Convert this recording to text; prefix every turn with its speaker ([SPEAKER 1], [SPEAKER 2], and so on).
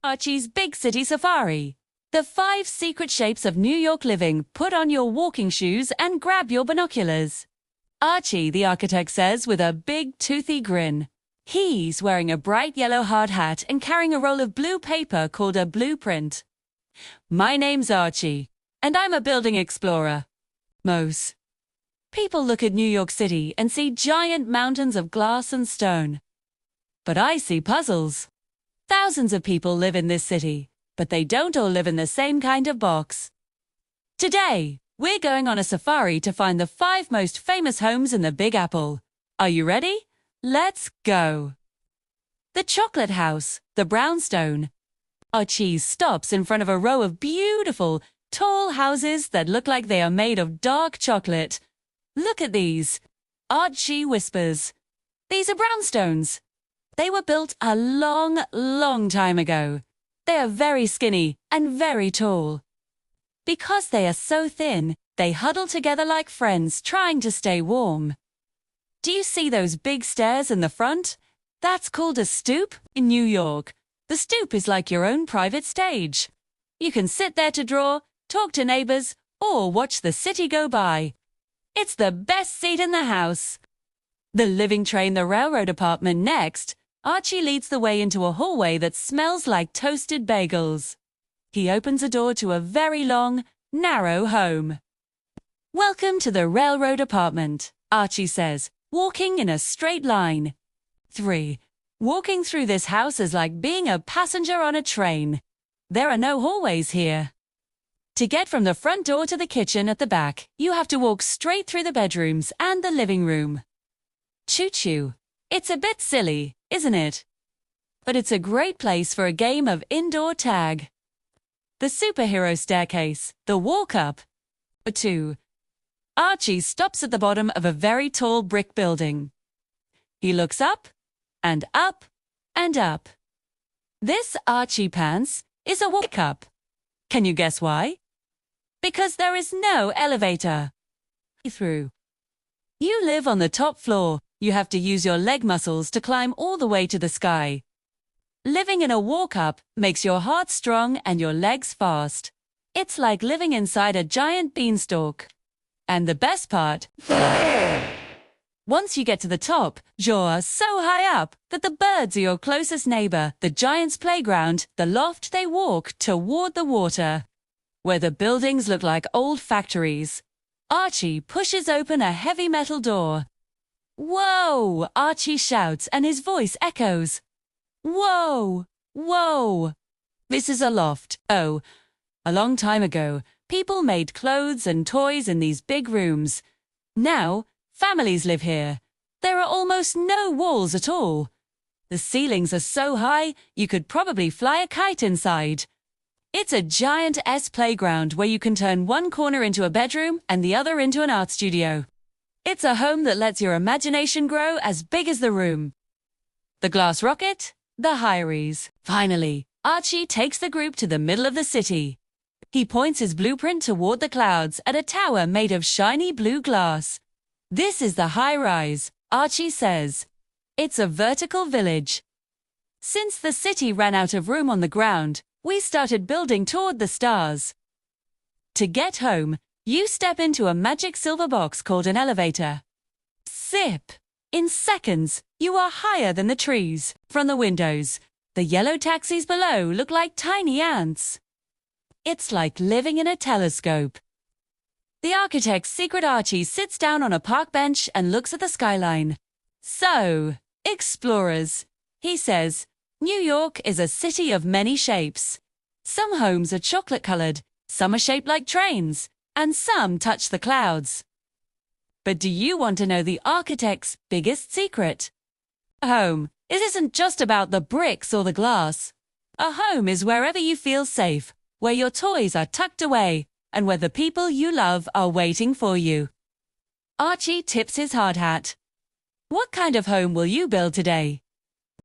[SPEAKER 1] Archie's Big City Safari. The 5 secret shapes of New York living. Put on your walking shoes and grab your binoculars. Archie, the architect says with a big toothy grin. He's wearing a bright yellow hard hat and carrying a roll of blue paper called a blueprint. My name's Archie, and I'm a building explorer. Mose. People look at New York City and see giant mountains of glass and stone. But I see puzzles. Thousands of people live in this city, but they don't all live in the same kind of box. Today, we're going on a safari to find the 5 most famous homes in the Big Apple. Are you ready? Let's go. The Chocolate House, the Brownstone. Archie stops in front of a row of beautiful, tall houses that look like they are made of dark chocolate. Look at these. Archie whispers. These are brownstones. They were built a long, long time ago. They are very skinny and very tall. Because they are so thin, they huddle together like friends trying to stay warm. Do you see those big stairs in the front? That's called a stoop in New York. The stoop is like your own private stage. You can sit there to draw, talk to neighbors, or watch the city go by. It's the best seat in the house. The living train, the railroad apartment next. Archie leads the way into a hallway that smells like toasted bagels. He opens a door to a very long, narrow home. Welcome to the railroad apartment, Archie says, walking in a straight line. 3. Walking through this house is like being a passenger on a train. There are no hallways here. To get from the front door to the kitchen at the back, you have to walk straight through the bedrooms and the living room. Choo-choo. It's a bit silly, isn't it? But it's a great place for a game of indoor tag. The superhero staircase, the walk-up. 2. Archie stops at the bottom of a very tall brick building. He looks up, and up, and up. This Archie pants is a walk-up. Can you guess why? Because there is no elevator. Through. You live on the top floor. You have to use your leg muscles to climb all the way to the sky. Living in a walk-up makes your heart strong and your legs fast. It's like living inside a giant beanstalk. And the best part, once you get to the top, you're so high up that the birds are your closest neighbor, the giant's playground, the loft they walk toward the water. Where the buildings look like old factories. Archie pushes open a heavy metal door. Whoa! Archie shouts and his voice echoes. Whoa! Whoa! This is a loft. Oh, a long time ago, people made clothes and toys in these big rooms. Now, families live here. There are almost no walls at all. The ceilings are so high, you could probably fly a kite inside. It's a giant playground where you can turn one corner into a bedroom and the other into an art studio. It's a home that lets your imagination grow as big as the room. The glass rocket, the Hyries. Finally, Archie takes the group to the middle of the city. He points his blueprint toward the clouds at a tower made of shiny blue glass. This is the high-rise, Archie says. It's a vertical village. Since the city ran out of room on the ground, we started building toward the stars. To get home, you step into a magic silver box called an elevator. Zip! In seconds, you are higher than the trees. From the windows, the yellow taxis below look like tiny ants. It's like living in a telescope. The architect's secret Archie sits down on a park bench and looks at the skyline. So, explorers, he says, New York is a city of many shapes. Some homes are chocolate-colored, some are shaped like trains, and some touch the clouds. But do you want to know the architect's biggest secret? A home, it isn't just about the bricks or the glass. A home is wherever you feel safe, where your toys are tucked away, and where the people you love are waiting for you. Archie tips his hard hat. What kind of home will you build today?